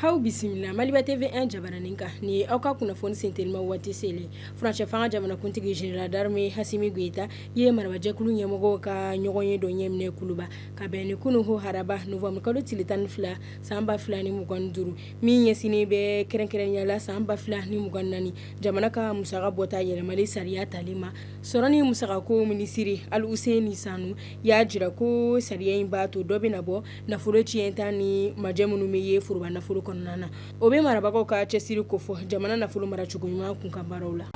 How bisimila Maliba TV 1 jabaraninka ni auka kuna foni sentelma wati sele Franche fanga jamana kuntigi general d'armée Hasimi Goïta ye marabaje kulu nyemogo ka nyogonye do nyemne kuluba ka beni kunu ho haraba novembre kalo tilitan fla samba fla ni muganduru mi yesini be kerenkeren yala samba fla ni mugannani jamana ka musaga bota yele mali sariya talima sorani musaga ko minisiri al Usaini Sanu ya jira ko sariya imbato dobe nabo na fulo chienta ni majemunu meye furuba na fulo nana obe marabako ka chesiri kofo jamana na fulu mara chuguma kunkambarola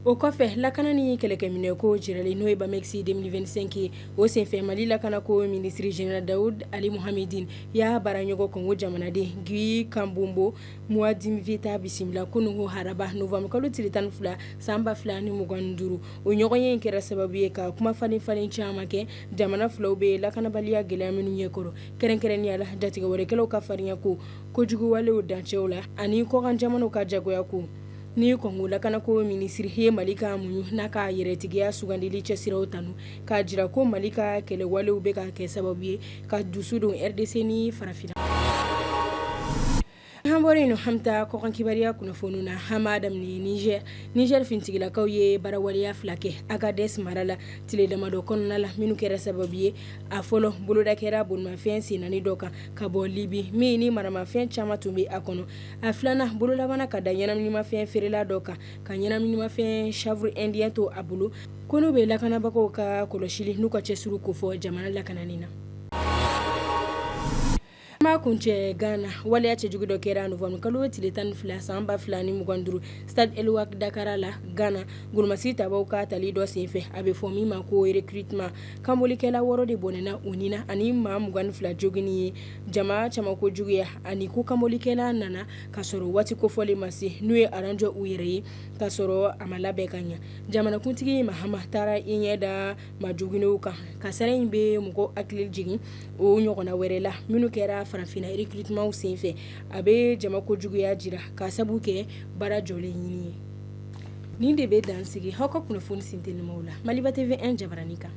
o kofe lakana ni keleke mineko jirale no eba Mexi 2025 o senfe mali lakana ko ministre general Daoud Ali Mohamedine ya baranyogo kongo jamana de gui kambumbo muadim vita bisimla kunu ho haraba novembre kalo tilitan fula samba fula ni muganduru o nyogo yenkera sababu yeka kuma fani chama ke jamana fula obe lakana balia gela minu nyekoro kerenkeren yala jatiga wore kelo ka farinya ko jugu wale o dancheola ani ko kan jamano ka jago yaku ni kongo lakana ko ministri he malika munyu naka yeretigia sugandili chesira otanu ka jira ko malika kele wale ubeka ke sababu ka dusudo RDC ni farafina Hambore no hamta ko kan kibaria kuna fonu na hamadam ni Niger fintigila kauye barawaliya flake Agades marala tile da mado konnala minu kera sababu a folo buluda kera bun ma fensi na ni doka kabo libi mi ni marama fen chama tumbi akono aflana buluda bana kada yana mi ma fen ferila doka kanyana mi ma fen shavru indien to abulu kono be lakana bako ka koloshili nuka chesuru kufo jamana lakana nina kunche Ghana wale ache jugudo kera novembre kalo tiletan fla samba flani muganduru stade Elwak Dakar la Ghana gulmasita bauka talido sinfe abe fomi ma ko recruitment kamboli kela woro de bonena unina ani ma mugan fla jogini jama chama ko jugiya ani ko kamboli kela nana kasoro wati ko fole masi nuye aranjo uyere kasoro amala bekanya jamana kuntigi mahama tara inyeda majugino ka kasare imbe mugo aklil jigi o nyogona werela minu kera farafina recruitment senfe abe jama ko jugu ya jira ka sabuke bara jole yini ni de be dansigi hoko kuna foni sinteni maula Maliba TV 1 jabaranika